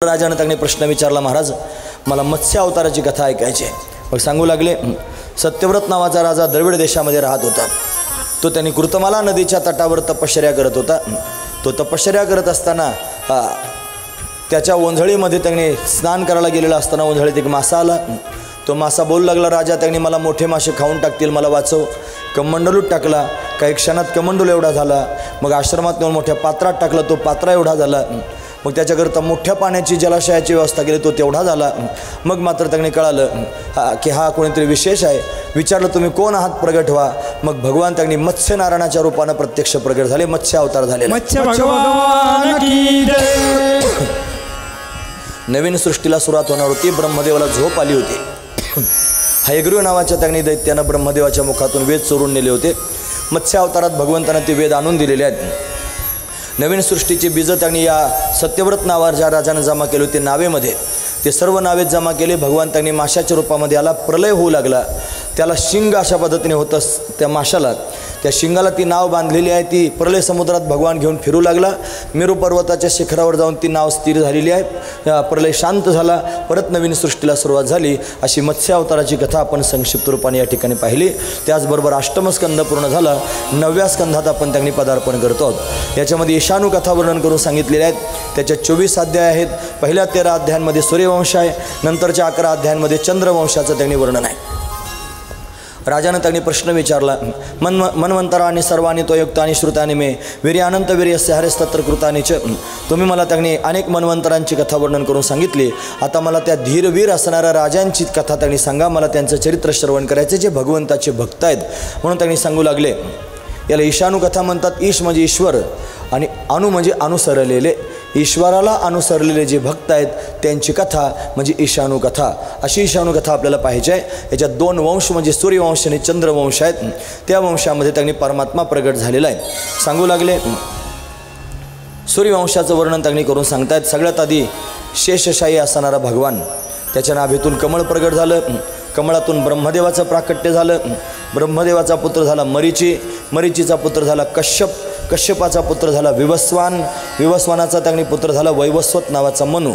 राजाने त्यांनी प्रश्न विचारला, महाराज मला मत्स्य अवताराची कथा ऐकायची आहे. मग सांगू लागले, सत्यव्रत नावाचा राजा द्रविड देशामध्ये राहत होता. तो त्यांनी कृतमाला नदीच्या तटावर तपश्चर्या करत होता. तो तपश्चर्या करत असताना त्याच्या ओंझळीमध्ये त्यांनी स्नान करायला गेलेला असताना ओंझळीत एक मासा आला. तो मासा बोलू लागला, राजा त्यांनी मला मोठे मासे खाऊन टाकतील, मला वाचव. कमंडलूत टाकला. काही क्षणात कमंडलू एवढा झाला. मग आश्रमात नेऊन मोठ्या पात्रात टाकला. तो पात्रा एवढा झाला. मग त्याच्याकरता मोठ्या पाण्याची जलाशयाची व्यवस्था केली. तो तेवढा झाला. मग मात्र त्यांनी कळालं की हा कोणीतरी विशेष आहे. विचारलं, तुम्ही कोण आहात, प्रगट व्हा. मग भगवान त्यांनी मत्स्य नारायणाच्या रूपानं प्रत्यक्ष प्रगट झाले. मत्स्य अवतार झाले. नवीन सृष्टीला सुरुवात होणार होती. ब्रह्मदेवाला झोप आली होती. हयग्रीव नावाच्या त्यांनी दैत्यानं ब्रह्मदेवाच्या मुखातून वेद चोरून नेले होते. मत्स्य अवतारात भगवंतांना ते वेद आणून दिलेले आहेत. नवीन सृष्टीची बीजं त्यांनी या सत्यव्रत नावावर ज्या राजानं जमा केले होते नावेमध्ये, ते सर्व नावेत जमा केले. भगवान त्यांनी माशाच्या रूपामध्ये आला. प्रलय होऊ लागला. त्याला शिंग अशा पद्धतीने होतं त्या माशाला. त्या शिंगाला ती नाव बांधलेली आहे. ती प्रलय समुद्रात भगवान घेऊन फिरू लागला. मेरू पर्वताच्या शिखरावर जाऊन ती नाव स्थिर झालेली आहे. प्रलय शांत झाला. परत नवीन सृष्टीला सुरुवात झाली. अशी मत्स्य अवताराची कथा आपण संक्षिप्त रूपाने या ठिकाणी पाहिली. त्याचबरोबर अष्टमस्कंद पूर्ण झाला. 9व्या स्कंधात आपण त्यांनी पदार्पण करतो आहोत. याच्यामध्ये ईशानू कथा वर्णन करून सांगितलेले आहेत. त्याच्या 24 अध्याय आहेत. पहिल्या 13 अध्यायांमध्ये सूर्यवंश आहे. नंतरच्या 11 अध्यायांमध्ये चंद्रवंशाचं त्यांनी वर्णन आहे. राजानं त्यांनी प्रश्न विचारला, मन्वंतराणी सर्वाणी त्वयुक्तानि श्रुतानि मे वीर्यानंत वीर्यस्य हरेस्तत्र कृतानि च. तुम्ही मला त्यांनी अनेक मन्वंतरांची कथा वर्णन करून सांगितली. आता मला त्या धीरवीर असणाऱ्या राजांची कथा त्यांनी सांगा. मला त्यांचं चरित्र श्रवण करायचे, जे भगवंताचे भक्त आहेत. म्हणून त्यांनी सांगू लागले, याला ईशानू कथा म्हणतात. ईश म्हणजे ईश्वर आणि अनु म्हणजे अनुसरलेले. ईश्वराला अनुसरलेले जे भक्त आहेत त्यांची कथा म्हणजे ईशानू कथा. अशी ईशानू कथा आपल्याला पाहिजे आहे. याच्यात 2 वंश म्हणजे सूर्यवंश आणि चंद्रवंश आहेत. त्या वंशामध्ये त्यांनी परमात्मा प्रगट झालेला आहे. सांगू लागले, सूर्यवंशाचं वर्णन त्यांनी करून सांगतायत. सगळ्यात आधी शेषशाही असणारा भगवान, त्याच्या नाभीतून कमळ प्रगट झालं. कमळातून ब्रह्मदेवाचं प्राकट्य झालं. ब्रह्मदेवाचा पुत्र झाला मरीची. मरीचीचा पुत्र झाला कश्यप. कश्यपाचा पुत्र झाला विवस्वान. विवस्वानाचा त्यांनी पुत्र झाला वैवस्वत नावाचा मनू.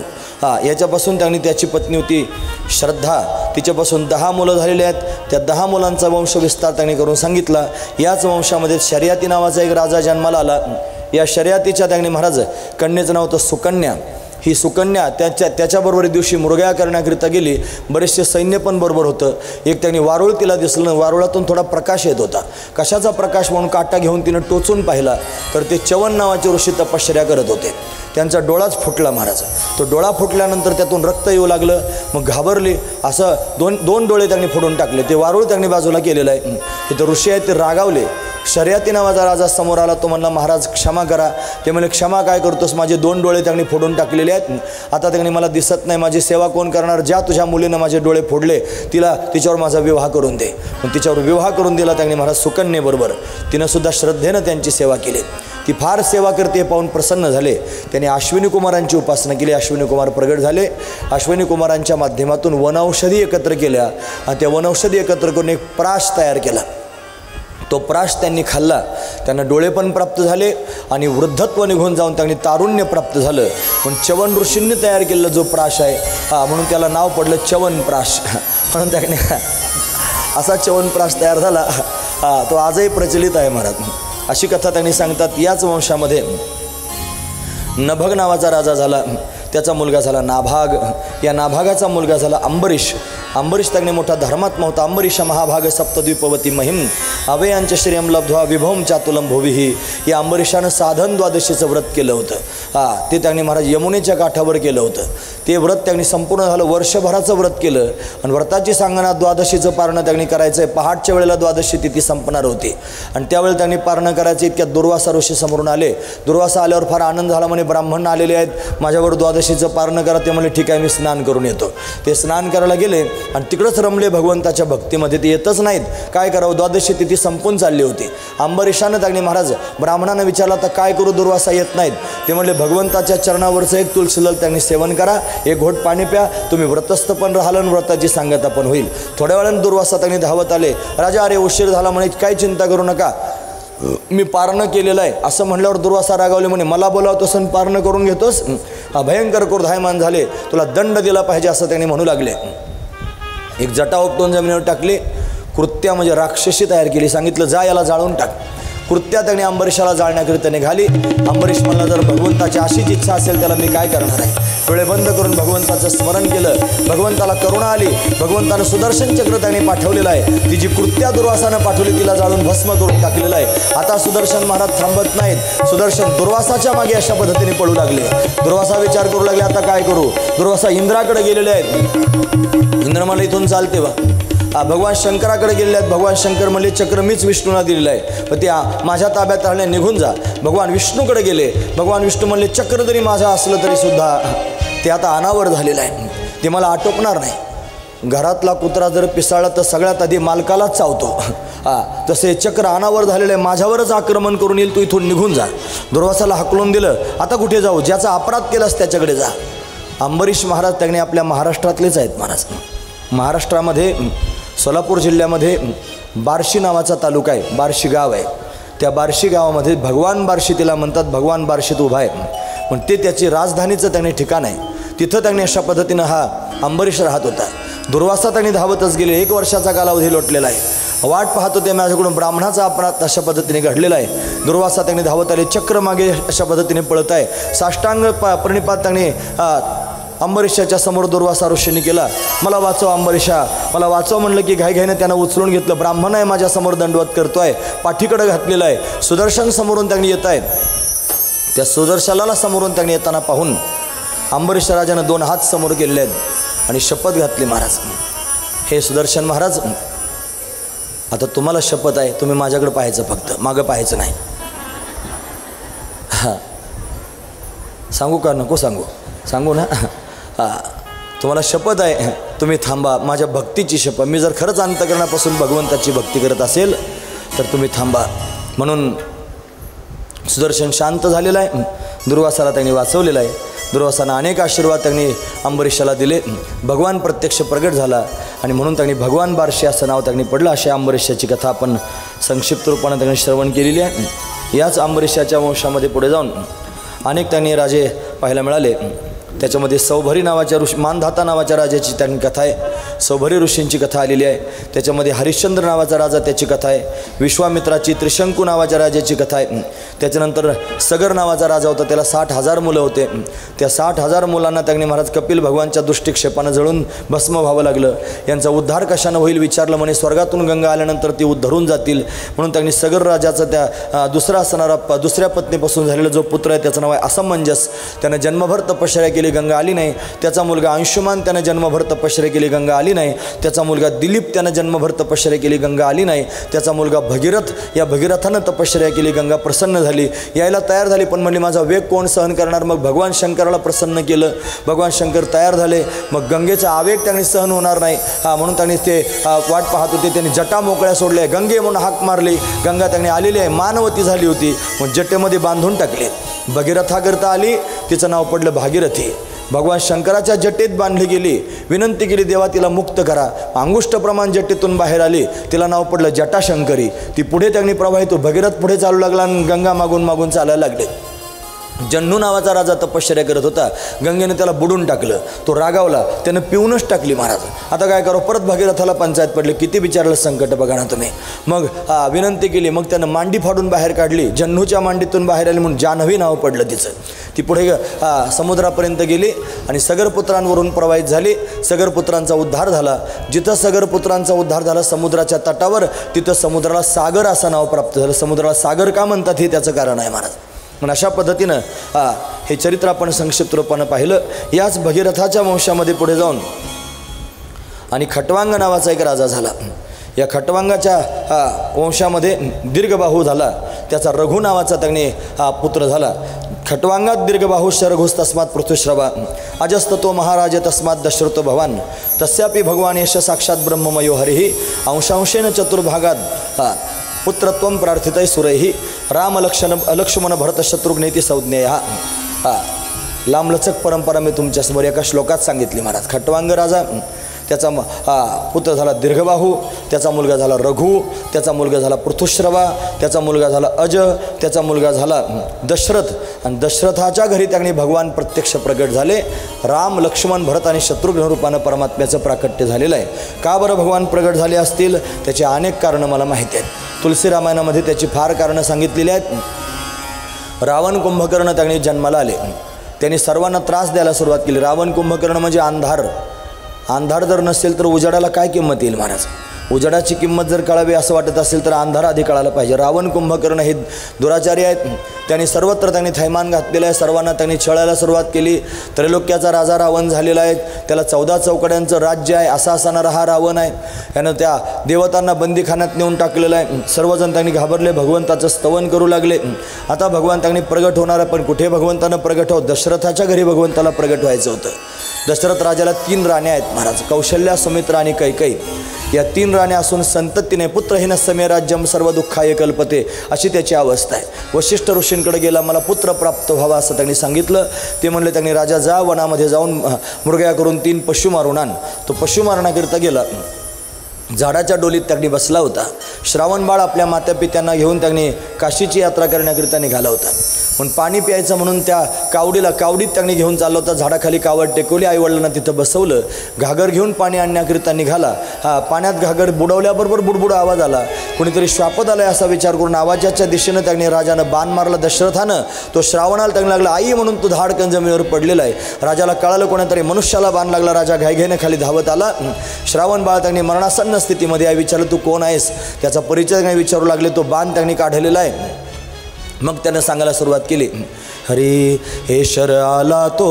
याच्यापासून त्यांनी त्याची पत्नी होती श्रद्धा. तिच्यापासून 10 मुलं झालेली आहेत. त्या 10 मुलांचा वंशविस्तार त्यांनी करून सांगितला. याच वंशामध्ये शर्याती नावाचा एक राजा जन्माला आला. या शर्यातीच्या त्यांनी महाराज कन्येचं नाव होतं सुकन्या. ही सुकन्या त्याच्याबरोबर दिवशी मृगया करण्याकरिता गेली. बरेचसे सैन्य पण बरोबर होतं. एक त्यांनी वारुळ तिला दिसलं. वारुळातून थोडा प्रकाश येत होता. कशाचा प्रकाश म्हणून काटा घेऊन तिनं टोचून पाहिला तर ते च्यवन नावाचे ऋषी तपश्चर्या करत होते. त्यांचा डोळाच फुटला महाराज. तो डोळा फुटल्यानंतर त्यातून रक्त येऊ लागलं. मग घाबरले. असं दोन डोळे त्यांनी फोडून टाकले. ते वारुळ त्यांनी बाजूला केलेलं आहे. इथं ऋषी आहेत ते रागावले. शर्याती नावाचा राजा समोर आला. तो म्हणला, महाराज क्षमा करा. ते म्हणले, क्षमा काय करतोस, माझे 2 डोळे त्यांनी फोडून टाकलेले आहेत. आता त्यांनी मला दिसत नाही. माझी सेवा कोण करणार. ज्या तुझ्या मुलीनं माझे डोळे फोडले तिच्यावर माझा विवाह करून दे. मग तिच्यावर विवाह करून दिला त्यांनी महाराज सुकन्येबरोबर. तिनं सुद्धा श्रद्धेनं त्यांची सेवा केली. ती फार सेवा करते पाहून प्रसन्न झाले. त्यांनी अश्विनी कुमारांची उपासना केली. अश्विनी कुमार प्रगट झाले. अश्विनी कुमारांच्या माध्यमातून वनौषधी एकत्र केल्या आणि त्या वनौषधी एकत्र करून एक प्राश तयार केला. तो प्राश त्यांनी खाल्ला. त्यांना डोळे पण प्राप्त झाले आणि वृद्धत्व निघून जाऊन त्यांनी तारुण्य प्राप्त झालं. पण च्यवन ऋषींनी तयार केलेला जो प्राश आहे म्हणून त्याला नाव पडलं च्यवन प्राश. म्हणून त्याने असा च्यवन प्राश तयार झाला. तो आजही प्रचलित आहे महाराज. अशी कथा त्यांनी सांगतात. याच वंशामध्ये नभग नावाचा राजा झाला. त्याचा मुलगा झाला नाभाग. या नाभागाचा मुलगा झाला अंबरीश. अंबरीश त्यांनी मोठा धर्मात्मा होता. अंबरीश महाभाग सप्तद्वीपवती महिम अवयांच्या श्रियम लब्ध्वा विभवम चातुलम भुविही. या अंबरीशानं साधन द्वादशीचं व्रत केलं होतं. ते त्यांनी महाराज यमुनेच्या काठावर केलं होतं. ते व्रत त्यांनी संपूर्ण झालं. वर्षभराचं व्रत केलं आणि व्रताची सांगणा द्वादशीचं पारणं त्यांनी करायचं आहे. पहाटच्या वेळेला द्वादशी तिथी संपणार होती आणि त्यावेळी त्यांनी पारणं करायचं. इतक्यात दुर्वासा ऋषी समोरून आले. दुर्वासा आल्यावर फार आनंद झाला. म्हणे, ब्राह्मण आलेले आहेत, माझ्यावर द्वादशीचं पारणं करा. ते म्हणले, ठीक आहे, मी स्नान करून येतो. ते स्नान करायला गेले आणि तिकडंच रमले भगवंताच्या भक्तीमध्ये. ते येतच नाहीत. काय करावं, द्वादशी तिथी संपून चालली होती. अंबरीशानं त्यांनी महाराज ब्राह्मणानं विचारलं, तर काय करू, दुर्वासा येत नाहीत. ते म्हणले, भगवंताच्या चरणावरचं एक तुलसीदल त्यांनी सेवन करा. 1 घोट पाणी प्या. तुम्ही व्रतस्थ पण राहाल आणि व्रताची सांगता पण होईल. थोड्या वेळानं दुर्वासा त्यांनी धावत आले. राजा, अरे उशीर झाला म्हणे, काही चिंता करू नका. मी पारणं केलेलं आहे असं म्हणल्यावर दुर्वासा रागावले. म्हणे मला बोलावतोस आणि पारणं करून घेतोस. भयंकर क्रोधायमान झाले, तुला दंड दिला पाहिजे असं त्यांनी म्हणू लागले. एक जटा उपटून जमिनीवर टाकली, कृत्या म्हणजे राक्षसी तयार केली, सांगितलं जा याला जाळून टाक. कृत्या त्यांनी अंबरीशाला जाळण्याकरिता निघाली. अंबरीश म्हणला जर भगवंताची अशीच इच्छा असेल त्याला मी काय करणार आहे. डोळे बंद करून भगवंताचं स्मरण केलं, भगवंताला करुणा आली. भगवंतानं सुदर्शन चक्र त्यांनी पाठवलेलं आहे, ती जी कृत्या दुर्वासानं पाठवली तिला जाळून भस्म करून टाकलेलं आहे. आता सुदर्शन महाराज थांबत नाहीत, सुदर्शन दुर्वासाच्या मागे अशा पद्धतीने पडू लागले. दुर्वासा विचार करू लागले आता काय करू. दुर्वासा इंद्राकडे गेलेले आहेत. इंद्र मला इथून चालते वा. भगवान शंकराकडे गेलेले आहेत. भगवान शंकर म्हणले चक्र मीच विष्णूला दिलेलं आहे, पण ते माझ्या ताब्यात राहिले, निघून जा. भगवान विष्णूकडे गेले. भगवान विष्णू म्हणले चक्र जरी माझं असलं तरी सुद्धा ते आता अनावर झालेलं आहे, ते मला आटोपणार नाही. घरातला कुत्रा जर पिसाळला तर सगळ्यात आधी मालकालाच चावतो. तसे चक्र अनावर झालेलं आहे, माझ्यावरच आक्रमण करून येईल, तू इथून निघून जा. दुर्वासाला हाकलून दिलं. आता कुठे जाऊ, ज्याचा अपराध केलास त्याच्याकडे जा. अंबरीश महाराज त्यांनी आपल्या महाराष्ट्रातलेच आहेत महाराज. महाराष्ट्रामध्ये सोलापूर जिल्ह्यामध्ये बार्शी नावाचा तालुका आहे, बार्शी गाव आहे. त्या बार्शी गावामध्ये भगवान बार्शी तिला म्हणतात, भगवान बार्शीत उभा आहे. पण ते त्याची राजधानीचं त्यांनी ठिकाण आहे. तिथं त्यांनी अशा पद्धतीनं हा अंबरीश राहत होता. दुर्वासा त्यांनी धावतच गेले. 1 वर्षाचा कालावधी लोटलेला आहे. वाट पाहत होते माझ्याकडून ब्राह्मणाचा अपराध अशा पद्धतीने घडलेला आहे. दुर्वासा त्यांनी धावत आले, चक्र मागे अशा पद्धतीने पळत आहे. साष्टांग प्रणिपात त्यांनी अंबरीशाच्या समोर दुर्वासा ऋषींनी केला. मला वाचव अंबरीशा, मला वाचव म्हणलं की घाईघाईने त्यानं उचलून घेतलं. ब्राह्मण आहे माझ्यासमोर दंडवत करतोय, पाठीकडे घातलेला आहे. सुदर्शन समोरून त्यांनी येत आहेत. त्या सुदर्शनाला समोरून त्यांनी येताना पाहून अंबरीश राजानं 2 हात समोर केलेले आहेत आणि शपथ घातली. महाराज, हे सुदर्शन महाराज, आता तुम्हाला शपथ आहे, तुम्ही माझ्याकडे पाहायचं, फक्त मागं पाहायचं नाही. हां, सांगू का नको सांगू? सांगू ना. तुम्हाला शपथ आहे, तुम्ही थांबा, माझ्या भक्तीची शपथ. मी जर खरंच अंतःकरणापासून भगवंताची भक्ती करत असेल तर तुम्ही थांबा. म्हणून सुदर्शन शांत झालेला आहे. दुर्वासाला त्यांनी वाचवलेलं आहे. दुर्वासानं अनेक आशीर्वाद त्यांनी अंबरीशाला दिले. भगवान प्रत्यक्ष प्रगट झाला आणि म्हणून त्यांनी भगवान बार्शी असं नाव त्यांनी पडलं. अशा अंबरीशाची कथा आपण संक्षिप्त रूपानं त्यांनी श्रवण केलेली आहे. याच अंबरीशाच्या वंशामध्ये पुढे जाऊन अनेक त्यांनी राजे पाहायला मिळाले. त्याच्यामध्ये सौभरी नावाच्या ऋषी, मानधाता नावाच्या राजाची त्यांनी कथा आहे. सौभरी ऋषींची कथा आलेली आहे. त्याच्यामध्ये हरिश्चंद्र नावाचा राजा, त्याची कथा आहे. विश्वामित्राची त्रिशंकू नावाच्या राजाची कथा आहे. त्याच्यानंतर सगर नावाचा राजा होता, त्याला 60,000 मुलं होते. त्या 60,000 मुलांना त्यांनी महाराज कपिल भगवानच्या दृष्टिक्षेपानं जळून भस्म व्हावं लागलं. यांचा उद्धार कशानं होईल विचारलं, म्हणे स्वर्गातून गंगा आल्यानंतर ती उद्धरून जातील. म्हणून त्यांनी सगर राजाचा त्या दुसरा असणारा दुसऱ्या पत्नीपासून झालेला जो पुत्र आहे त्याचं नाव आहे असमंजस. त्यानं जन्मभर तपश्चर्या केली, गंगा आली नाही. त्याचा मुलगा अंशुमान, त्यानं जन्मभर तपश्चर्या केली, गंगा आली नाही. त्याचा मुलगा दिलीप, त्यानं जन्मभर तपश्चर्या केली, गंगा आली नाही. त्याचा मुलगा भगीरथ, या भगीरथानं तपश्चर्या केली, गंगा प्रसन्न झाली, यायला तयार झाली. पण म्हणली माझा वेग कोण सहन करणार. मग भगवान शंकराला प्रसन्न केलं. भगवान शंकर तयार झाले. मग गंगेचा आवेग त्यांनी सहन होणार नाही, म्हणून त्यांनी ते वाट पाहत होते. त्यांनी जटा मोकळ्या सोडल्या, गंगे म्हणून हाक मारली. गंगा त्यांनी आलेली आहे, मानवती झाली होती. मग जटेमध्ये बांधून टाकले. भगीरथाकरता आली, तिचं नाव पडलं भागीरथी. भगवान शंकराच्या जटेत बांधली गेली. विनंती केली देवा तिला मुक्त करा. अंगुष्ठ प्रमाण जटेतून बाहेर आली. तिला नाव पडलं जटाशंकरी. ती पुढे त्यांनी प्रवाहित, भगीरथ पुढे चालू लागला आणि गंगा मागून मागून चालायला लागले. जन्नू नावाचा राजा तपश्चर्या करत होता. गंगेने त्याला बुडून टाकलं. तो रागावला, त्यानं पिऊनच टाकली महाराज. आता काय करो, परत भगीरथाला पंचायत पडली. किती विचारलं संकट बघा ना तुम्ही. मग विनंती केली. मग त्यानं मांडी फाडून बाहेर काढली. जन्नूच्या मांडीतून बाहेर आली म्हणून जान्हवी नाव पडलं तिचं. ती पुढे समुद्रापर्यंत गेली आणि सगरपुत्रांवरून प्रवाहित झाली. सगरपुत्रांचा उद्धार झाला. जिथं सगरपुत्रांचा उद्धार झाला समुद्राच्या तटावर, तिथं समुद्राला सागर असं नाव प्राप्त झालं. समुद्राला सागर का म्हणतात हे त्याचं कारण आहे महाराज. पण अशा पद्धतीनं हे चरित्र आपण संक्षिप्त रूपानं पाहिलं. याच भगीरथाच्या वंशामध्ये पुढे जाऊन आणि खटवांग नावाचा एक राजा झाला. या खटवांगाच्या वंशामध्ये दीर्घबाहू झाला. त्याचा रघु नावाचा त्यांनी पुत्र झाला. खटवांगात दीर्घबाहुश्च रघुस्तस्मात् पृथुश्रवा अजस्ततो महाराज तस्मात् दशरथो भवान तस्यापि भगवान यश साक्षात ब्रह्ममयो हरिः अंशांशेन चतुर्भागात पुत्रत्वं प्रार्थितै सुरैः राम लक्ष्मण भरत शत्रुघ्नेति संज्ञेया. लांबलचक परंपरा मी तुमच्यासमोर एका श्लोकात सांगितली महाराज. खटवांग राजा त्याचा पुत्र झाला दीर्घबाहू, त्याचा मुलगा झाला रघु, त्याचा मुलगा झाला पृथुश्रवा, त्याचा मुलगा झाला अज, त्याचा मुलगा झाला दशरथ. आणि दशरथाच्या घरी त्यांनी भगवान प्रत्यक्ष प्रगट झाले. राम, लक्ष्मण, भरत आणि शत्रुघ्न रूपानं परमात्म्याचं प्राकट्य झालेलं आहे. का बरं भगवान प्रगट झाले असतील? त्याची अनेक कारणं मला माहिती आहेत. तुलसी रामायणामध्ये त्याची फार कारणं सांगितलेली आहेत. रावण कुंभकर्ण त्यांनी जन्माला आले, त्यांनी सर्वांना त्रास द्यायला सुरुवात केली. रावण कुंभकर्ण म्हणजे अंधार. अंधार जर नसेल तर उजाडाला काय किंमत येईल महाराज? उजाडाची किंमत जर कळावी असं वाटत असेल तर अंधार आधी कळायला पाहिजे. रावण कुंभकर्ण हे दुराचारी आहेत. त्यांनी सर्वत्र त्यांनी थैमान घातलेलं आहे. सर्वांना त्यांनी छळायला सुरुवात केली. त्रैलोक्याचा राजा रावण झालेला आहे. त्याला 14 चौकड्यांचं राज्य आहे. असा असणारा हा रावण आहे. यानं त्या देवतांना बंदीखान्यात नेऊन टाकलेलं आहे. सर्वजण त्यांनी घाबरले, भगवंताचं स्तवन करू लागले. आता भगवान त्यांनी प्रगट होणार आहे, पण कुठे भगवंतानं प्रगट होत? दशरथाच्या घरी भगवंताला प्रगट व्हायचं होतं. दशरथ राजाला 3 राण्या आहेत महाराज, कौशल्या, सुमित्रा आणि कैकेयी. या 3 राण्या असून संततीने पुत्रहीन समे राज्यम सर्व दुःखाय कल्पते, अशी त्याची अवस्था आहे. वशिष्ठ ऋषींकडे गेला, मला पुत्र प्राप्त व्हावा असं त्यांनी सांगितलं. ते म्हणले, त्यांनी राजा जा वनामध्ये जाऊन मृगया करून 3 पशु मारून आण. तो पशु मारण्याकरिता गेला. झाडाच्या डोलीत त्यांनी बसला होता. श्रावण बाळ आपल्या मातापित्यांना घेऊन त्यांनी काशीची यात्रा करण्याकरिता निघाला होता. पण पाणी प्यायचं म्हणून त्या कावडीत त्यांनी घेऊन चालला होता. झाडाखाली कावड टेकवली, आईवडिलांना तिथं बसवलं. घागर घेऊन पाणी आणण्याकरिता निघाला. पाण्यात घागर बुडवल्याबरोबर बुडबुड आवाज आला. कोणीतरी श्वापत आलाय असा विचार करून आवाजाच्या दिशेनं त्यांनी राजानं बाण मारला दशरथानं. तो श्रावणाला त्यांना लागला, आई म्हणून तो धाडकन जमिनीवर पडलेला आहे. राजाला कळालं कोणीतरी मनुष्याला बाण लागला. राजा घाईघाईने खाली धावत आला. श्रावण बाळ त्यांनी मरणासन्न स्थितीमध्ये आहे. विचारलं, तू कोण आहेस? त्याचा परिचय नाही विचारू लागले. तो बाण त्यांनी काढलेला आहे. मग त्यानं सांगायला सुरुवात केली, हरी हे शर आला तो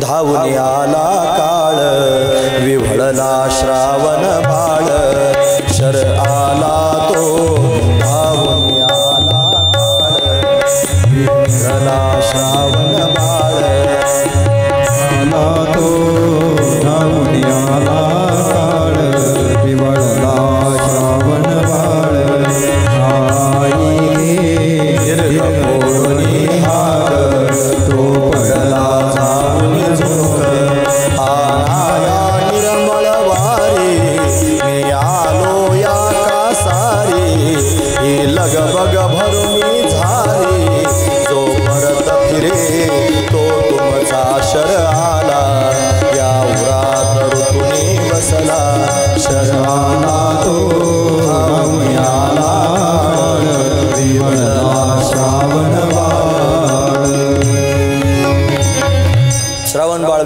धावून आला काळ, विव्हळला श्रावण बाळ. शर आला तो धावून आला काळ, विव्हळला श्रावण बाळ. आला तो धावून आला काळ, विव्हळला श्रावण बाळ.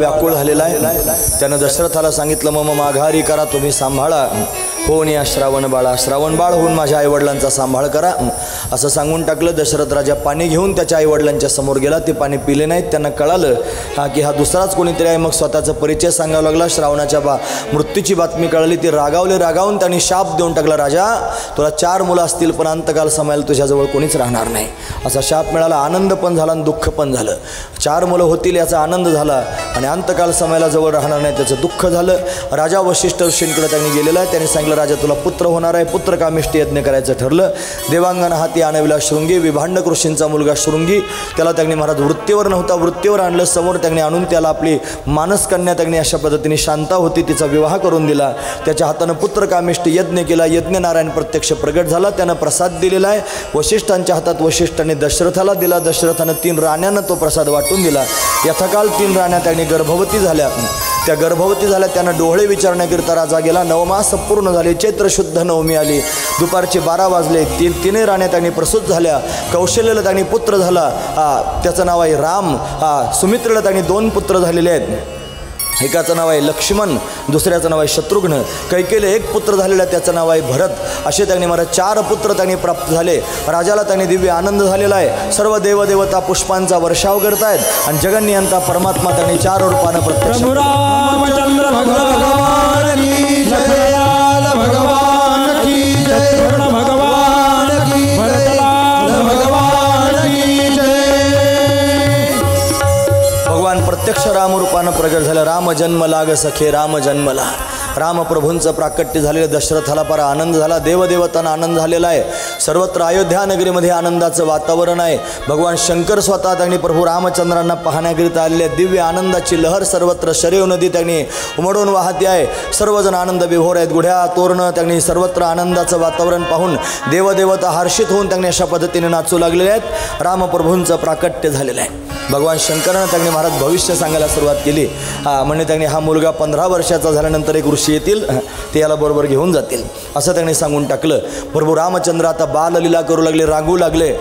व्याकुळ झालेला आहे. त्यानं दशरथाला सांगितलं, मग माघारी करा, तुम्ही सांभाळा. होऊन या श्रावण बाळा, श्रावण बाळ होऊन माझ्या आईवडिलांचा सांभाळ करा असं सांगून टाकलं. दशरथ राजा पाणी घेऊन त्याच्या आईवडिलांच्या समोर गेला. ते पाणी पिले नाहीत. त्यांना कळालं की हा दुसराच कोणीतरी आहे. मग स्वतःचा परिचय सांगावा लागला. श्रावणाच्या मृत्यूची बातमी कळली. ती रागावून त्यांनी शाप देऊन टाकला, राजा तुला 4 मुलं असतील पण अंतकाल समायला तुझ्याजवळ कोणीच राहणार नाही, असा शाप मिळाला. आनंद पण झाला आणि दुःख पण झालं. 4 मुलं होतील याचा आनंद झाला आणि अंतकाल समायला जवळ राहणार नाही त्याचं दुःख झालं. राजा वशिष्ठ ऋषींकडे त्यांनी गेलेला आहे. त्यांनी सांगितलं, राजा तुला पुत्र होणार आहे. पुत्र कामिष्ट यज्ञ करायचं ठरलं. देवांगण हाती आणविला शृंगी, विभांडक ऋषींचा मुलगा शृंगी. त्याला त्यांनी महाराज वृत्तीवर नव्हता, वृत्तीवर आणलं समोर. त्यांनी आणून त्याला आपली मानसकन्या त्यांनी अशा पद्धतीने शांता होती तिचा विवाह करून दिला. त्याच्या हातानं पुत्र कामिष्ट यज्ञ केला. यज्ञ नारायण प्रत्यक्ष प्रगट झाला. त्यानं प्रसाद दिलेला आहे. वशिष्ठांच्या हातात वशिष्ठांनी दशरथाला दिला. दशरथानं 3 राण्यांना तो प्रसाद वाटून दिला. यथाकाल 3 राण्या त्यांनी गर्भवती झाल्या. त्या गर्भवती झाल्या. त्यांना डोळे विचारण्याकरिता राजा गेला. 9 मास पूर्ण झाले. चैत्र शुद्ध नवमी आली. दुपारचे 12 वाजले. 3 राण्या त्यांनी प्रसूत झाल्या. कौशल्याला त्यांनी पुत्र झाला, त्याचं नाव आहे राम. सुमित्रेला त्यांनी 2 पुत्र झालेले आहेत. एकाचं नाव आहे लक्ष्मण, दुसऱ्याचं नाव आहे शत्रुघ्न. कैकेयीला 1 पुत्र झालेला, त्याचं नाव आहे भरत. असे त्यांनी मला 4 पुत्र त्यांनी प्राप्त झाले. राजाला त्यांनी दिव्य आनंद झालेला आहे. सर्व देवदेवता पुष्पांचा वर्षाव करतायत आणि जगन्नियंता परमात्मा त्यांनी 4 रूपानं प्रत्यक्ष रामचंद्र भगवान की जय, भगवान की जय, भगवान की जय, भगवान की जय. भगवान प्रत्यक्ष राम रूपानं प्रगट झालं. राम जन्म लाग सखे राम जन्मला. रामप्रभूंचं प्राकट्य झालेलं दशरथाला फार आनंद झाला, देवदेवतांना आनंद झालेला आहे. सर्वत्र अयोध्या नगरीमध्ये आनंदाचं वातावरण आहे. भगवान शंकर स्वतः त्यांनी प्रभू रामचंद्रांना पाहण्याकरिता आलेले, दिव्य आनंदाची लहर सर्वत्र शरयू नदी त्यांनी उमडून वाहते आहे. सर्वजण आनंद विभोर आहेत. गुढ्या तोरणं त्यांनी सर्वत्र आनंदाचं वातावरण पाहून देवदेवता हर्षित होऊन त्यांनी अशा पद्धतीने नाचू लागलेले आहेत. रामप्रभूंचं प्राकट्य झालेलं आहे. भगवान शंकरानं त्यांनी महाराज भविष्य सांगायला सुरुवात केली. म्हणजे त्यांनी हा मुलगा 15 वर्षाचा झाल्यानंतर एक ऋषी येतील, ते याला बरोबर घेऊन जातील असं त्यांनी सांगून टाकलं. प्रभू रामचंद्र आता बाललीला करू लागले, रागू लागले.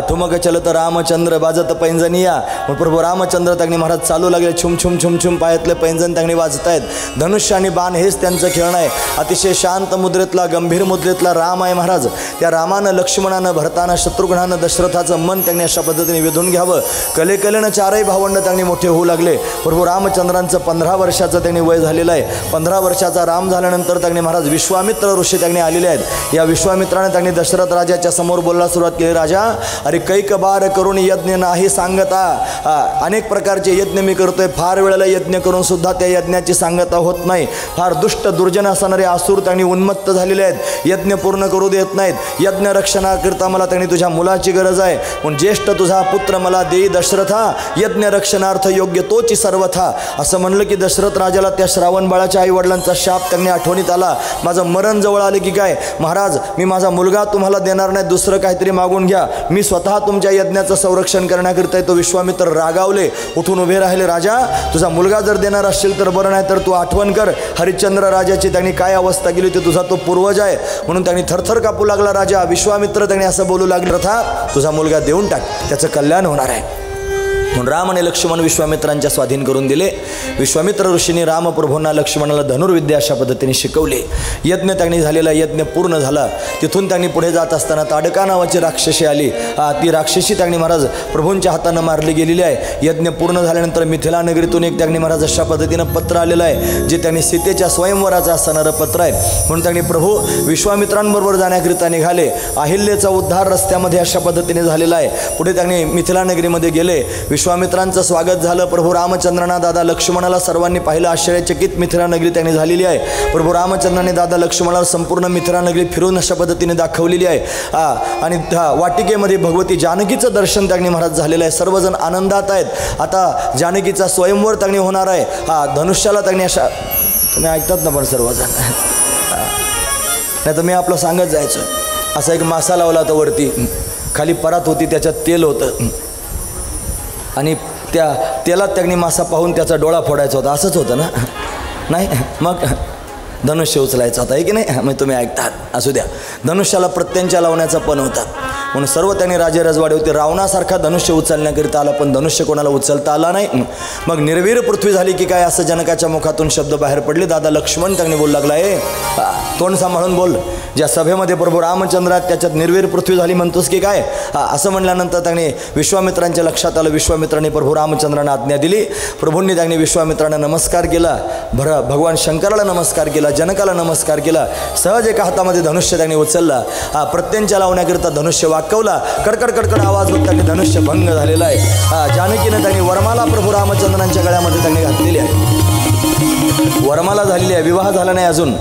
ठुमक चलत रामचंद्र बाजत पैंजनिया. प्रभू रामचंद्र त्यांनी महाराज चालू लागले. छुम छुम छुम छुम पायातले पैंजन त्यांनी वाजतायत. धनुष्य आणि बाण हेच त्यांचं खेळणं आहे. अतिशय शांत मुद्रेतला, गंभीर मुद्रेतला राम आहे महाराज. त्या रामानं, लक्ष्मणानं, भरतानं, शत्रुघ्नानं दशरथाचं मन त्यांनी अशा पद्धतीने वेधून घ्यावं. कलेकलेनं चारही भावंड त्यांनी मोठे होऊ लागले. प्रभू रामचंद्रांचं 15 वर्षाचं त्यांनी वय झालेलं आहे. 15 वर्षाचा राम झाल्यानंतर त्यांनी महाराज विश्वामित्र ऋषी त्यांनी आलेले आहेत. या विश्वामित्राने त्यांनी दशरथ राजाच्या समोर बोलायला सुरुवात केली. राजा, अरे कैक बार करून यज्ञ नाही सांगता. अनेक प्रकारचे यज्ञ मी करतोय, फार वेळेला यज्ञ करून सुद्धा त्या यज्ञाची सांगता होत नाही. फार दुष्ट दुर्जन असणारे असुर त्यांनी उन्मत्त झालेले आहेत, यज्ञ पूर्ण करू देत नाहीत. यज्ञ रक्षणाकरिता मला त्यांनी तुझ्या मुलाची गरज आहे, पण ज्येष्ठ तुझा पुत्र मला देई दशरथा, यज्ञ रक्षणार्थ योग्य तोची सर्वथा. असं म्हणलं की दशरथ राजाला त्या श्रावण बाळाच्या आई वडिलांचा शाप त्यांनी आठवणीत आला. माझं मरण जवळ आले की काय महाराज, मी माझा मुलगा तुम्हाला देणार नाही, दुसरं काहीतरी मागून घ्या, मी स्वतः तुमच्या यज्ञाचं संरक्षण करण्याकरिता येतो. विश्वामित्र रागावले, उठून उभे राहिले. राजा, तुझा मुलगा जर देणार असशील तर बरं, नाही तर तू आठवण कर हरिश्चंद्र राजाची त्यांनी काय अवस्था केली होती, तुझा तो पूर्वज आहे. म्हणून त्यांनी थरथर कापू लागला. राजा विश्वामित्र त्यांनी असं बोलू लागले, रथा तुझा मुलगा देऊन टाक, त्याचं कल्याण होणार आहे. म्हणून राम आणि लक्ष्मण विश्वामित्रांच्या स्वाधीन करून दिले. विश्वामित्र ऋषींनी रामप्रभूंना, लक्ष्मणाला धनुर्विद्या अशा पद्धतीने शिकवले. यज्ञ त्यांनी झालेला, यज्ञ पूर्ण झाला. तिथून त्यांनी पुढे जात असताना ताडका नावाची राक्षसी आली. ती राक्षसी त्यांनी महाराज प्रभूंच्या हातानं मारली गेलेली आहे. यज्ञ पूर्ण झाल्यानंतर मिथिला नगरीतून एक त्यांनी महाराज अशा पद्धतीनं पत्र आलेलं आहे, जे त्यांनी सीतेच्या स्वयंवराचं असणारं पत्र आहे. म्हणून त्यांनी प्रभू विश्वामित्रांबरोबर जाण्याकरिता निघाले. अहिल्याचा उद्धार रस्त्यामध्ये अशा पद्धतीने झालेला आहे. पुढे त्यांनी मिथिला नगरीमध्ये गेले. विश्वामित्रांचं स्वागत झालं. प्रभू रामचंद्रांना, दादा लक्ष्मणाला सर्वांनी पाहिलं. आश्चर्यचकित मिथिला नगरी त्यांनी झालेली आहे. प्रभू रामचंद्रांनी दादा लक्ष्मणाला संपूर्ण मिथिला नगरी फिरून अशा पद्धतीने दाखवलेली आहे. आणि वाटिकेमध्ये भगवती जानकीचं दर्शन त्यांनी महाराज झालेलं आहे. सर्वजण आनंदात आहेत. आता जानकीचा स्वयंवर त्यांनी होणार आहे. धनुष्याला त्यांनी अशा, तुम्ही ऐकतात ना पण सर्वजण, नाही तर मी आपलं सांगत जायचं. असा एक मासा लावला होता वरती, खाली परात होती, त्याच्यात तेल होतं आणि त्या तेलात त्यांनी मासा पाहून त्याचा डोळा फोडायचा होता. असंच होतं ना, नाही? मग धनुष्य उचलायचा होता, आहे की नाही? मग तुम्ही ऐकतात, असू द्या. धनुष्याला प्रत्यंच्या लावण्याचा पण होता. म्हणून सर्व त्यांनी राजे रजवाडे होते. रावणासारखा धनुष्य उचलण्याकरिता आला, पण धनुष्य कोणाला उचलता आला नाही. मग निर्वीर पृथ्वी झाली की काय, असं जनकाच्या मुखातून शब्द बाहेर पडले. दादा लक्ष्मण त्यांनी बोलू लागला, तोंड सांभाळून बोल. ज्या सभेमध्ये प्रभू रामचंद्रात त्याच्यात निर्वीर पृथ्वी झाली म्हणतोस की काय? असं म्हणल्यानंतर त्यांनी विश्वामित्रांच्या लक्षात आलं. विश्वामित्रांनी प्रभू रामचंद्रांना आज्ञा दिली. प्रभूंनी त्यांनी विश्वामित्रांना नमस्कार केला, भगवान शंकराला नमस्कार केला, जनकाला नमस्कार केला. सहज एका हातामध्ये धनुष्य त्यांनी उचलला. प्रत्यंच्या लावण्याकरिता धनुष्य वाकवला. कडकड कडकड आवाज होत त्यांनी धनुष्य भंग झालेला आहे. जानकीनं त्यांनी वरमाला प्रभू रामचंद्रांच्या गळ्यामध्ये त्यांनी घातलेली आहे. वरमाला झालेली आहे, विवाह झाला नाही अजून.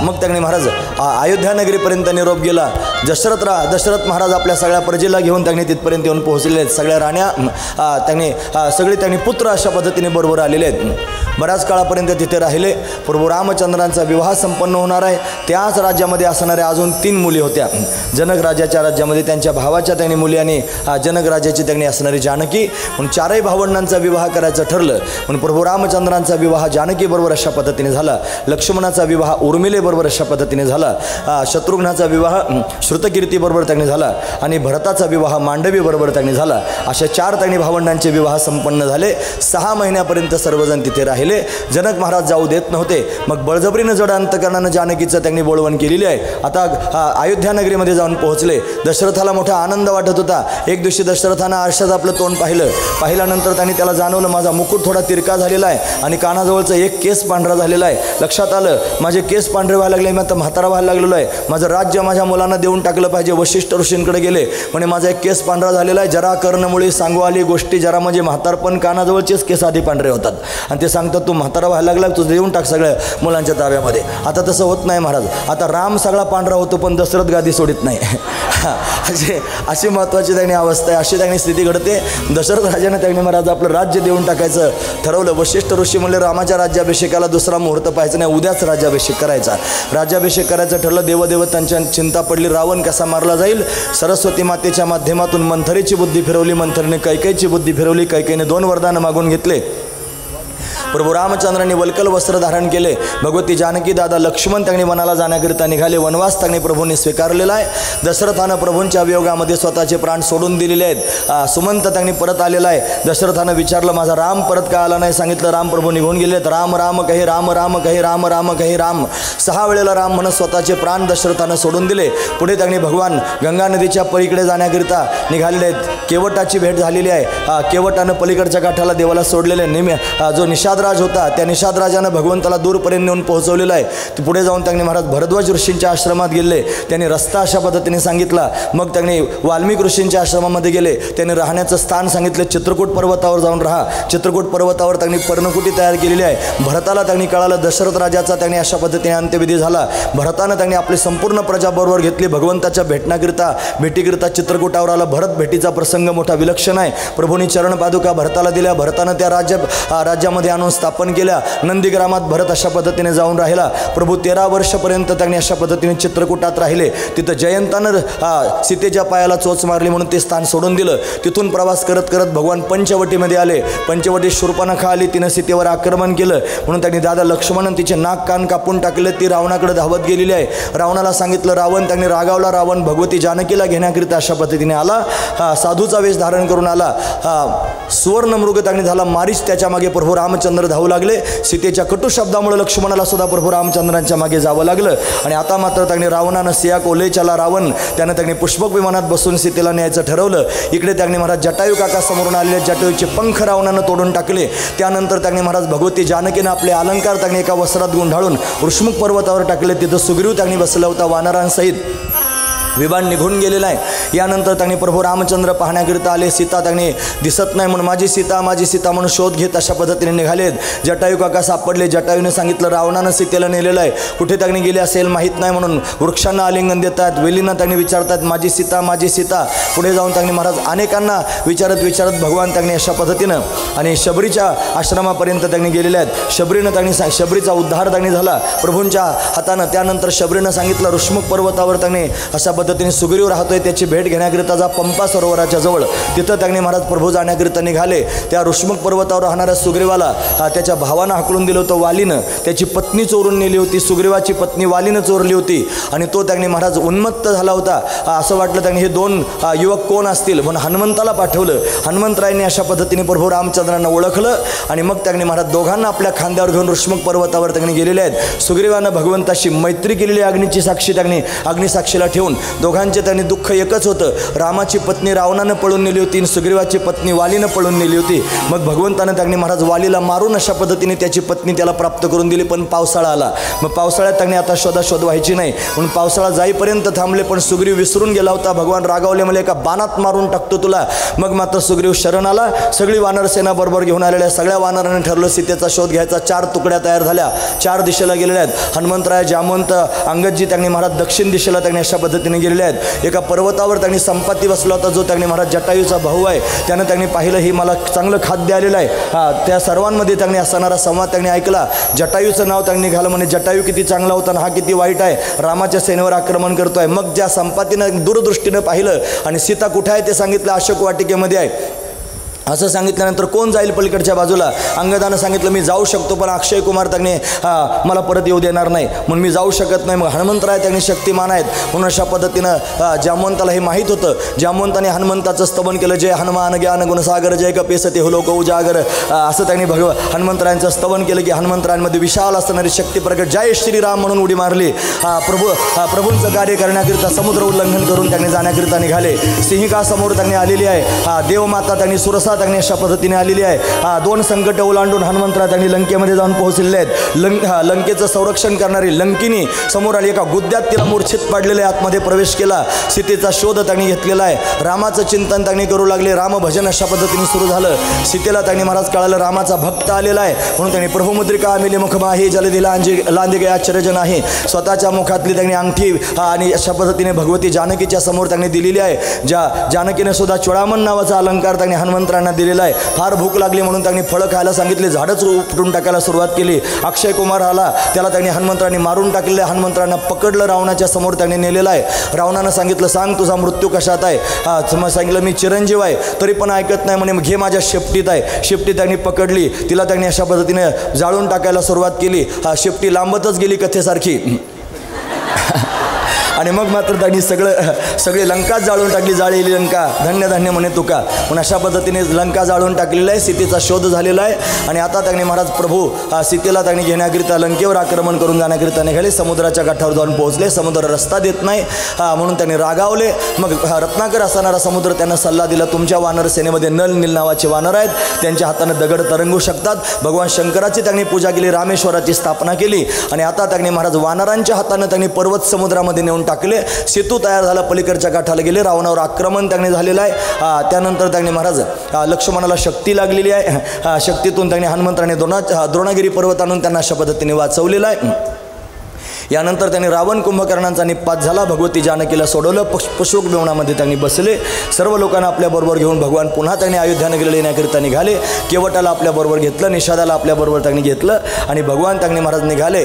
मग त्यांनी महाराज अयोध्या नगरीपर्यंत निरोप गेला. दशरथ महाराज आपल्या सगळ्या प्रजेला घेऊन त्यांनी तिथपर्यंत येऊन पोहोचलेले आहेत. सगळ्या राण्या त्यांनी पुत्र अशा पद्धतीने बरोबर आलेले आहेत. बऱ्याच काळापर्यंत तिथे राहिले. प्रभू रामचंद्रांचा विवाह संपन्न होणार आहे. त्याच राज्यामध्ये असणाऱ्या अजून 3 मुली होत्या. जनक राजाच्या राज्यामध्ये त्यांच्या भावाच्या त्यांनी मुली आणि जनक राजाची त्यांनी असणारी जानकी. म्हणून 4ही भावंडांचा विवाह करायचं ठरलं. म्हणून प्रभू रामचंद्रांचा विवाह जानकी बरोबर अशा पद्धतीने झाला. लक्ष्मणाचा विवाह उर्मिले बरोबर अशा पद्धतीने झाला. शत्रुघ्नाचा विवाह श्रुतकीर्ती बरोबर त्यांनी झाला आणि भरताचा विवाह मांडवी बरोबर त्यांनी झाला. अशा 4 त्यांनी भावंडांचे विवाह संपन्न झाले. 6 महिन्यापर्यंत सर्वजण तिथे राहिले. जनक महाराज जाऊ देत नव्हते. मग बळजबरीनं जड अंतकरणानं जानकीचं त्यांनी बोलवण केलेली आहे. आता अयोध्या नगरीमध्ये जाऊन पोहोचले. दशरथाला मोठा आनंद वाटत होता. एक दिवशी दशरथानं आरशात आपलं तोंड पाहिल्यानंतर त्यांनी त्याला जाणवलं, माझा मुकुट थोडा तिरका झालेला आहे आणि कानाजवळचं एक केस पांढरा झालेला आहे. लक्षात आलं, माझे केस पांढरे व्हायला लागले, मी आता म्हातारा व्हायला लागलेलो आहे. माझं राज्य माझ्या मुलांना देऊन टाकलं पाहिजे. वशिष्ठ ऋषींकडे गेले, म्हणे माझा एक केस पांढरा झालेला आहे, जरा कर्णमुळी सांगू आली गोष्टी. जरा म्हणजे म्हातारपण कानाजवळचेच केस आधी पांढरे होतात आणि ते सांगतात तू म्हातारा व्हायला लागला, तू देऊन टाक सगळ्या मुलांच्या ताब्यामध्ये. आता तसं होत नाही महाराज. आता राम सगळा पांढरा होतो पण दशरथ गादी सोडित नाही. अशी महत्त्वाची त्यांनी अवस्था आहे, अशी त्यांनी स्थिती घडते. दशरथ राजाने त्यांनी महाराज आपलं राज्य देऊन टाकायचं ठरवलं. वशिष्ठ ऋषी म्हणले रामाच्या राज्याभिषेकाला दुसरा मुहूर्त पाहायचा नाही, उद्याच राज्याभिषेक करायचा. राज्याभिषेक करायचं ठरलं. देवदेवतांच्या चिंता पडली, रावण कसा मारला जाईल. सरस्वती मातेच्या माध्यमातून मंथरेची बुद्धी फिरवली, मंथरेने कैकेयीची बुद्धी फिरवली. कैकेयीने 2 वरदान मागून घेतले. प्रभू रामचंद्रांनी वल्कल वस्त्र धारण केले. भगवती जानकी दादा लक्ष्मण त्यांनी वनाला जाण्याकरिता निघाले. वनवास त्यांनी प्रभूंनी स्वीकारलेला आहे. दशरथानं प्रभूंच्या वियोगामध्ये स्वतःचे प्राण सोडून दिलेले आहेत. सुमंत त्यांनी परत आलेला आहे. दशरथानं विचारलं माझा राम परत का आला नाही, सांगितलं राम प्रभू निघून गेलेत. राम राम कही राम राम कही राम राम कही राम. 6 वेळेला राम म्हणत स्वतःचे प्राण दशरथानं सोडून दिले. पुढे त्यांनी भगवान गंगा नदीच्या पलीकडे जाण्याकरिता निघालेले आहेत. केवटाची भेट झालेली आहे. केवटानं पलीकडच्या काठाला देवाला सोडलेले. जो निषाद राज होता त्या निषाद राजानं भगवंताला दूरपर्यंत नेऊन पोहोचवलेला आहे. ते पुढे जाऊन त्यांनी महाराज भरद्वाज ऋषींच्या आश्रमात गेले. त्यांनी रस्ता अशा पद्धतीने सांगितला. मग त्यांनी वाल्मिक ऋषींच्या आश्रमामध्ये गेले. त्यांनी राहण्याचं स्थान सांगितले. चित्रकूट पर्वतावर जाऊन राहा. चित्रकूट पर्वतावर त्यांनी पर्णकुटी तयार केलेली आहे. भरताला त्यांनी कळालं दशरथ राजाचा त्यांनी अशा पद्धतीने अंत्यविधी झाला. भरतानं त्यांनी आपली संपूर्ण प्रजा बरोबर घेतली. भगवंताच्या भेटीकरिता चित्रकूटावर आला. भरत भेटीचा प्रसंग मोठा विलक्षण आहे. प्रभूंनी चरण पादुका भरताला दिल्या. भरतानं त्या राज्यामध्ये आणून स्थापन केल्या. नंदीग्रामात भरत अशा पद्धतीने जाऊन राहिला. प्रभू 13 वर्षपर्यंत त्यांनी अशा पद्धतीने चित्रकूटात राहिले. तिथं जयंतानं सीतेच्या पायाला चोच मारली म्हणून ते स्थान सोडून दिलं. तिथून प्रवास करत करत भगवान पंचवटीमध्ये आले. पंचवटीत शूर्पणखा आली. तिनं सीतेवर आक्रमण केलं म्हणून त्यांनी दादा लक्ष्मणन तिचे नाक कान कापून टाकले. ती रावणाकडे धावत गेलेली आहे. रावणाला सांगितलं रावण. त्यांनी रागावला. रावण भगवती जानकीला घेण्याकरिता अशा पद्धतीने आला. साधूचा वेश धारण करून आला. सुवर्ण मृग त्यांनी झाला. मारीच त्याच्या मागे प्रभू रामचंद्र धावू लागले. सीतेच्या कटू शब्दामुळे लक्ष्मणाला सुद्धा प्रभू रामचंद्रांच्या मागे जावं लागलं. आणि आता मात्र त्यांनी रावणानं सिया कोलेच्याला रावण त्यानं त्यांनी पुष्पक विमानात बसून सीतेला न्यायचं ठरवलं. इकडे त्यांनी महाराज जटायू काका समोरून आलेले जटायूचे पंख रावणानं तोडून टाकले. त्यानंतर त्यांनी महाराज भगवती जानकीनं आपले अलंकार त्यांनी एका वस्त्रात गुंढाळून ऋष्मुख पर्वतावर टाकले. तिथं सुग्रीव त्यांनी बसला होता वानरांसहित. विमान निघून गेलेला आहे. यानंतर त्यांनी प्रभू रामचंद्र पाहण्याकरिता आले. सीता त्यांनी दिसत नाही म्हणून माझी सीता म्हणून शोध घेत अशा पद्धतीने निघालेत. जटायू काका सापडले. जटायूने सांगितलं रावणानं सीतेला नेलेलं आहे. कुठे त्यांनी गेले असेल माहीत नाही म्हणून वृक्षांना आलिंगन देतात. वेलींना त्यांनी विचारतात माझी सीता. पुढे जाऊन त्यांनी महाराज अनेकांना विचारत भगवान त्यांनी अशा पद्धतीनं आणि शबरीच्या आश्रमापर्यंत त्यांनी गेलेले आहेत. शबरीचा उद्धार त्यांनी झाला प्रभूंच्या हातानं. त्यानंतर शबरीनं सांगितलं ऋष्मुख पर्वतावर त्यांनी अशा पद्धतीने सुग्रीव राहतोय त्याची भेट घेण्याकरिता जा पंपा सरोवराच्या जवळ. तिथं त्यांनी महाराज प्रभू जाण्याकरिता निघाले. त्या ऋष्मुख पर्वतावर राहणाऱ्या सुग्रीवाला त्याच्या भावानं हाकलून दिलं होतं. वालीनं त्याची पत्नी चोरून नेली होती. सुग्रीवाची पत्नी वालीनं चोरली होती आणि तो त्यांनी महाराज उन्मत्त झाला होता. असं वाटलं त्यांनी हे 2 युवक कोण असतील म्हणून हनुमंताला पाठवलं. हनुमंतरायांनी अशा पद्धतीने प्रभू रामचंद्रांना ओळखलं आणि मग त्यांनी महाराज दोघांना आपल्या खांद्यावर घेऊन ऋष्मुख पर्वतावर त्यांनी गेलेले आहेत. सुग्रीवानं भगवंताशी मैत्री केलेली अग्नीची साक्षी त्यांनी अग्निसाक्षीला ठेवून दोघांचे त्यांनी दुःख एकच होतं. रामाची पत्नी रावणानं पळून नेली होती आणि सुग्रीवाची पत्नी वालीनं पळून नेली होती. मग भगवंतानं त्यांनी महाराज वालीला मारून अशा पद्धतीने त्याची पत्नी त्याला प्राप्त करून दिली. पण पावसाळा आला. मग पावसाळ्यात त्यांनी आता शोध व्हायची नाही म्हणून पावसाळा जाईपर्यंत थांबले. पण सुग्रीव विसरून गेला होता. भगवान रागावले मला एका बाणात मारून टाकतो तुला. मग मात्र सुग्रीव शरण आला. सगळी वानरसेना बरोबर घेऊन आलेल्या सगळ्या वानरांनी ठरलं सीतेचा शोध घ्यायचा. 4 तुकड्या तयार झाल्या. 4 दिशेला गेलेल्या आहेत. हनुमंतराय जामवंत अंगदजी त्यांनी महाराज दक्षिण दिशेला त्यांनी अशा पद्धतीने गेलेले आहेत. एका पर्वतावर त्यांनी संपाती बसला होता जो त्यांनी महाराज जटायूचा भाऊ आहे. त्यानं त्यांनी पाहिलं ही मला चांगलं खाद्य आलेलं आहे. त्या सर्वांमध्ये त्यांनी असणारा संवाद त्यांनी ऐकला. जटायूचं नाव त्यांनी घालं म्हणे जटायू किती चांगला होता आणि हा किती वाईट आहे. रामाच्या सेनेवर आक्रमण करतोय. मग ज्या संपातीनं दूरदृष्टीनं पाहिलं आणि सीता कुठे आहे ते सांगितलं अशोक वाटिकेमध्ये आहे. असं सांगितल्यानंतर कोण जाईल पलीकडच्या बाजूला. अंगदानं सांगितलं मी जाऊ शकतो पण अक्षय कुमार त्यांनी मला परत येऊ देणार नाही म्हणून मी जाऊ शकत नाही. मग हनुमंतराय त्यांनी शक्तिमान आहेत म्हणून अशा पद्धतीनं जामवंताला हे माहीत होतं. जामवंताने हनुमंताचं स्तवन केलं. जय हनुमान ज्ञान गुणसागर जय कपेसते हो लोक उजागर. असं त्यांनी हनुमंतरायांचं स्तवन केलं की हनुमंतरायांमध्ये विशाल असणारी शक्ती प्रकट. जय श्रीराम म्हणून उडी मारली. प्रभूंचं कार्य करण्याकरिता समुद्र उल्लंघन करून त्यांनी जाण्याकरिता निघाले. सिंहिका समोर त्यांनी आलेली आहे. देवमाता त्यांनी सुरसा अवस्था त्यांनी अशा पद्धतीने आलेली आहे. दोन संकट ओलांडून हनुमंतराय त्यांनी लंकेमध्ये जाऊन पोहोचलेले आहेत. लंकेचं संरक्षण करणारी लंकिनी समोर आली. एका गुद्द्यात तिला मूर्छित पाडलेले, आतमध्ये प्रवेश केला. सीतेचा शोध त्यांनी घेतलेला आहे. रामाचं चिंतन त्यांनी करू लागले. रामभजन अशा पद्धतीने सुरू झालं. सीतेला त्यांनी महाराज कळालं रामाचा भक्त आलेला आहे म्हणून त्यांनी प्रभुमुद्रिका मिली मुखमाही जलदिला लांजे गे आश्चर्यजन आहे. स्वतःच्या मुखातली त्यांनी अंगठी आणि अशा पद्धतीने भगवती जानकीच्या समोर त्यांनी दिलेली आहे. ज्या जानकीने सुद्धा चुडामण नावाचा अलंकार त्यांनी हनुमंतरायांना दिलेला आहे. फार भूक लागली म्हणून त्यांनी फळं खायला सांगितले. झाडच उपटून टाकायला सुरुवात केली. अक्षय कुमार आला, त्याला त्यांनी हनुमंतरायांनी मारून टाकलेलं आहे. हनुमंतरायांना पकडलं, रावणाच्या समोर त्यांनी नेलेलं आहे. रावणानं सांगितलं सांग तुझा मृत्यू कशात आहे. मग सांगितलं मी चिरंजीव आहे, तरी पण ऐकत नाही म्हणे. घे माझ्या शेपटीत आहे. शेपटी त्यांनी पकडली, तिला त्यांनी अशा पद्धतीने जाळून टाकायला सुरुवात केली. शेपटी लांबतच गेली कथेसारखी आणि मग मात्र त्यांनी सगळे लंका जाळून टाकली. जाळलेली लंका धन्य धन्य म्हणे तुका म्हणून अशा पद्धतीने लंका जाळून टाकलेला आहे. सीतेचा शोध झालेला आहे. आणि आता त्यांनी महाराज प्रभू सीतेला त्यांनी घेण्याकरिता लंकेवर आक्रमण करून जाण्याकरिता निघाले. समुद्राच्या काठावर जाऊन पोहोचले. समुद्र रस्ता देत नाही म्हणून त्यांनी रागावले. मग रत्नाकर असणारा समुद्र त्यांना सल्ला दिला, तुमच्या वानर सेनेमध्ये नल नील नावाचे वानर आहेत, त्यांच्या हाताने दगड तरंगू शकतात. भगवान शंकराची त्यांनी पूजा केली, रामेश्वराची स्थापना केली. आणि आता त्यांनी महाराज वानरांच्या हाताने त्यांनी पर्वत समुद्रामध्ये नेऊन टाकले. सेतू तयार झाला, पलीकडच्या काठाला गेले. रावणावर आक्रमण त्यांनी झालेलं आहे. त्यानंतर त्यांनी महाराज लक्ष्मणाला शक्ती लागलेली आहे. शक्तीतून त्यांनी हनुमंतराने द्रोणागिरी पर्वत आणून त्यांना अशा पद्धतीने वाचवलेला आहे. यानंतर त्यांनी रावण कुंभकर्णांचा निपात झाला. भगवती जानकीला सोडवलं. पुष्पक विमानामध्ये त्यांनी बसले. सर्व लोकांना आपल्याबरोबर घेऊन भगवान पुन्हा त्यांनी अयोध्यानगरीला येण्याकरिता निघाले. केवटाला आपल्याबरोबर घेतलं, निषादाला आपल्याबरोबर त्यांनी घेतलं आणि भगवान त्यांनी महाराज निघाले.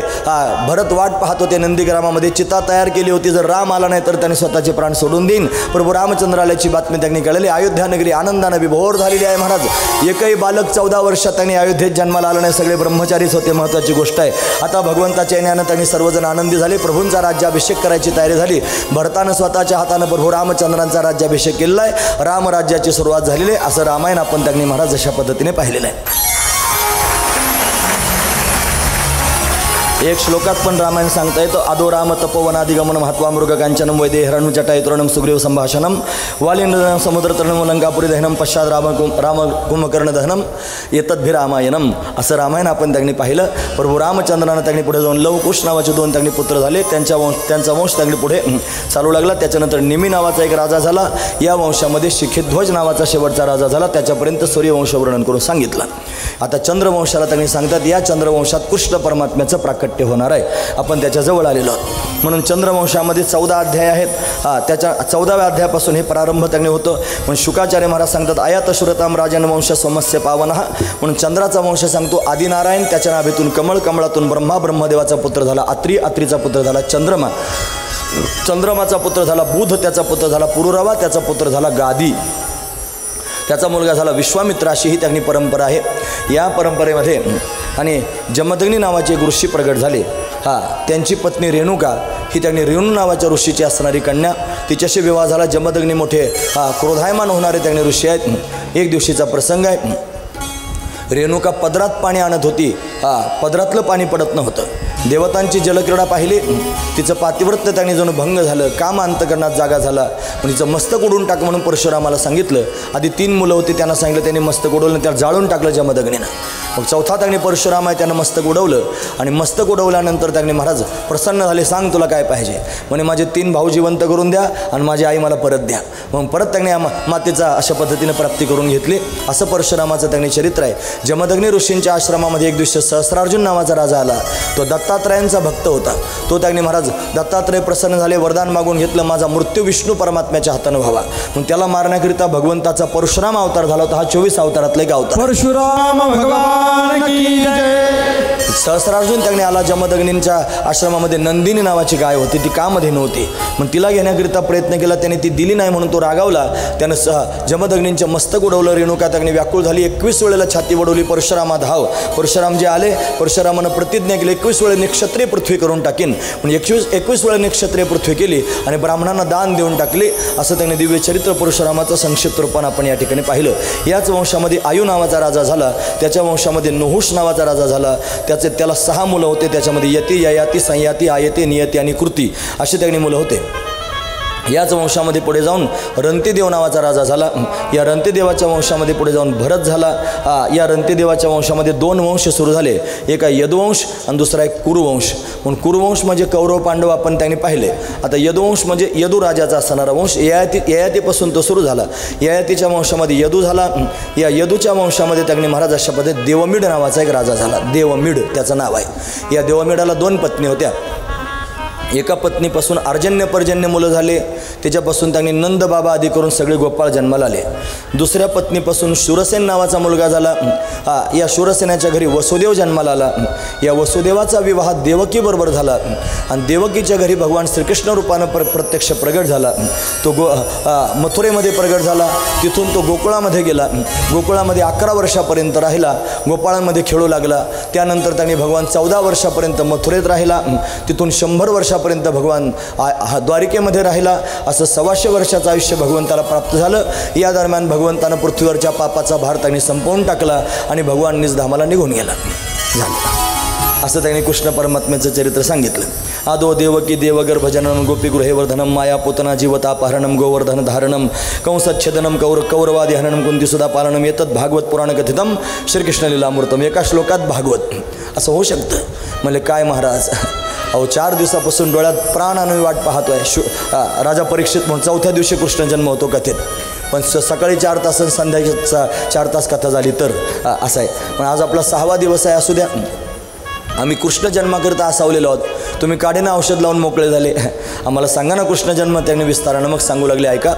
भरत वाट पाहत होते नंदीग्रामामध्ये. चिता तयार केली होती, जर राम आला नाही तर त्यांनी स्वतःचे प्राण सोडून देईन. प्रभू रामचंद्र आल्याची बातमी त्यांनी कळली. अयोध्यानगरी आनंदाने विभोर झालेली आहे. महाराज एकही बालक 14 वर्षात त्यांनी अयोध्येत जन्माला आलं नाही. सगळे ब्रह्मचारीच होते. महत्त्वाची गोष्ट आहे. आता भगवंताच्या येण्यानं त्यांनी सर्वजण आनंदी झाले. प्रभूंचा राज्याभिषेक करायची तयारी झाली. भरतानं स्वतःच्या हातानं प्रभू रामचंद्रांचा राज्याभिषेक केलेला आहे. रामराज्याची सुरुवात झालेली आहे. असं रामायण आपण त्यांनी महाराज अशा पद्धतीने पाहिलेलं आहे. एक श्लोकात पण रामायण सांगता येतं. आदो राम तपोवनादिगमन महात्वा मृग कांचनम वैदेहरणु जटायुतरणम सुग्रीव संभाषणम वालिंद्रनम समुद्रतरणम लंकापुरी दहनम पश्चात राम कुंभकर्ण दहनम एतद्भिरामायणम असं रामायण आपण त्यांनी पाहिलं. प्रभू रामचंद्रानं त्यांनी पुढे जाऊन लवकुश नावाचे 2 त्यांनी पुत्र झाले. त्यांचा वंश त्यांनी पुढे चालू लागला. त्याच्यानंतर निमी नावाचा एक राजा झाला. या वंशामध्ये शिखिध्वज नावाचा शेवटचा राजा झाला. त्याच्यापर्यंत सूर्यवंश वर्णन करून सांगितलं. आता चंद्रवंशाला त्यांनी सांगतात या चंद्रवंशात कृष्ण परमात्म्याचं प्राकट्य होणार आहे. आपण त्याच्या जवळ आलेलो आहोत. म्हणून चंद्रवंशामध्ये 14 अध्याय आहेत. त्याच्या 14व्या अध्यायापासून हे प्रारंभ त्यांनी होतं. म्हणून शुकाचार्य महाराज सांगतात आयात श्रुताम राजन वंश सोमस्य पावन. म्हणून चंद्राचा वंश सांगतो आदिनारायण, त्याच्या नाभीतून कमळ, कमळातून ब्रह्मा, ब्रह्मदेवाचा पुत्र झाला अत्री, अत्रीचा पुत्र झाला चंद्रमा, चंद्रमाचा पुत्र झाला बुध, त्याचा पुत्र झाला पुरुरवा, त्याचा पुत्र झाला गादी, त्याचा मुलगा झाला विश्वामित्र. अशी ही त्यांनी परंपरा आहे. या परंपरेमध्ये आणि जमदग्नी नावाचे एक ऋषी प्रगट झाले. त्यांची पत्नी रेणुका ही त्यांनी रेणू नावाच्या ऋषीची असणारी कन्या, तिच्याशी विवाह झाला. जमदग्नी मोठे क्रोधायमान होणारे त्यांनी ऋषी आहेत. एक दिवशीचा प्रसंग आहे. रेणुका पदरात पाणी आणत होती. पदरातलं पाणी पडत नव्हतं. देवतांची जलक्रीडा पाहिली. तिचं पातिव्रत्य त्यांनी जणू भंग झालं. काम अंतकरणात जागा झाला. पण तिचं मस्तक उडून टाक म्हणून परशुरामाला सांगितलं. आधी 3 मुलं होती, त्यांना सांगितलं, त्यांनी मस्तक उडवलं, त्याला जाळून टाकलं जमदग्नीनं. मग चौथा त्यांनी परशुराम आहे, त्यानं मस्तक उडवलं. आणि मस्तक उडवल्यानंतर त्यांनी महाराज प्रसन्न झाले. सांग तुला काय पाहिजे. म्हणे माझे 3 भाऊ जिवंत करून द्या आणि माझी आई मला परत द्या. मग परत त्यांनी मातेचा अशा पद्धतीने प्राप्ती करून घेतली. असं परशुरामाचं त्यांनी चरित्र आहे. जमदग्नी ऋषींच्या आश्रमामध्ये एक दिवशी सहस्रार्जुन नावाचा राजा आला. तो दत्तात्रयांचा भक्त होता. तो त्यांनी महाराज दत्तात्रय प्रसन्न झाले, वरदान मागून घेतलं, माझा मृत्यू विष्णू परमात्म्याच्या हातानं व्हावा. मग त्याला मारण्याकरिता भगवंताचा परशुराम अवतार झाला होता. हा 24 अवतारातला एक अवतार. परशुराम भगवान की जय. सहस्रार्जुन त्यांनी आला. जमदग्नींच्या आश्रमामध्ये नंदिनी नावाची गाय होती, ती कामध्ये नव्हती. मग तिला घेण्याकरिता प्रयत्न केला, त्याने ती दिली नाही म्हणून तो रागावला. त्यानं जमदग्नींचं मस्तक उडवलं. रेणुका त्यांनी व्याकुळ झाली. 21 वेळेला छाती वडवली. परशुरामा धाव. परशुराम जे आले, परशुरामानं प्रतिज्ञा केली 21 वेळे निक्षत्रिय पृथ्वी करून टाकीन. पण 21 वेळे निक्षत्रिय पृथ्वी केली आणि ब्राह्मणांना दान देऊन टाकले. असं त्यांनी दिव्य चरित्र परशुरामाचं संक्षिप्त रूपानं आपण या ठिकाणी पाहिलं. याच वंशामध्ये आयु नावाचा राजा झाला. त्याच्या वंशामध्ये नहुष नावाचा राजा झाला. त्याला 6 मुलं होते. त्याच्यामध्ये यती, ययाती, संयाती, आयती, नियती आणि कृती अशी त्यांनी मुलं होते. याच वंशामध्ये पुढे जाऊन रंतीदेव नावाचा राजा झाला. या रंतीदेवाच्या वंशामध्ये पुढे जाऊन भरत झाला. या रंतीदेवाच्या वंशामध्ये 2 वंश सुरू झाले. एक आहे यदुवंश आणि दुसरा आहे कुरुवंश. म्हणून कुरुवंश म्हणजे कौरव पांडव आपण त्यांनी पाहिले. आता यदुवंश म्हणजे यदू राजाचा असणारा वंश. ययातीपासून तो सुरू झाला. ययातीच्या वंशामध्ये यदू झाला. या यदूच्या वंशामध्ये त्यांनी महाराज अशा पद्धतीने देवमीड नावाचा एक राजा झाला. देवमीड त्याचं नाव आहे. या देवमीडाला 2 पत्नी होत्या. एका पत्नीपासून अर्जन्य पर्जन्य मुलं झाले. त्याच्यापासून त्यांनी नंद बाबा आदी करून सगळे गोपाळ जन्माला आले. दुसऱ्या पत्नीपासून शूरसेन नावाचा मुलगा झाला. या शूरसेनाच्या घरी वसुदेव जन्माला आला. या वसुदेवाचा विवाह देवकीबरोबर झाला आणि देवकीच्या घरी भगवान श्रीकृष्ण रूपानं प्रत्यक्ष प्रगट झाला. तो मथुरेमध्ये प्रगट झाला. तिथून तो गोकुळामध्ये गेला. गोकुळामध्ये 11 वर्षापर्यंत राहिला. गोपाळांमध्ये खेळू लागला. त्यानंतर त्यांनी भगवान 14 वर्षापर्यंत मथुरेत राहिला. तिथून 100 वर्षापर्यंत भगवान द्वारिकेमध्ये राहिला. असं 125 वर्षाचं आयुष्य भगवंताला प्राप्त झालं. या दरम्यान भगवंतानं पृथ्वीवरच्या पापाचा भार त्यांनी संपवून टाकला आणि भगवान निजधामाला निघून गेला. झालं असं त्यांनी कृष्ण परमात्म्याचं चरित्र सांगितलं. आदो देवकी देवगर्भजननं गोपीगृहेवर्धनं मायापुतना जीवतापहरणं गोवर्धन धारणं कंसच्छेदनं कौरवादी हननं कुंतीसुधा पालनं एतत् भागवत पुराण कथितं श्रीकृष्णलीलामृतम. एका श्लोकात भागवत असं होऊ शकतं. म्हणजे काय महाराज, अहो 4 दिवसापासून डोळ्यात प्राण आणून वाट पाहतोय. राजा परीक्षित म्हणून 4थ्या दिवशी कृष्ण जन्म होतो कथेत. पण सकाळी 4 तास आणि संध्याकाळी 4 तास कथा झाली तर असं आहे. पण आज आपला 6वा दिवस आहे. असू द्या. आम्ही कृष्ण जन्माकरिता असावलेलो आहोत. तुम्ही काढेना औषध लावून मोकळे झाले. आम्हाला सांगा ना कृष्ण जन्म. त्याने विस्तारानं मग सांगू लागले. ऐका.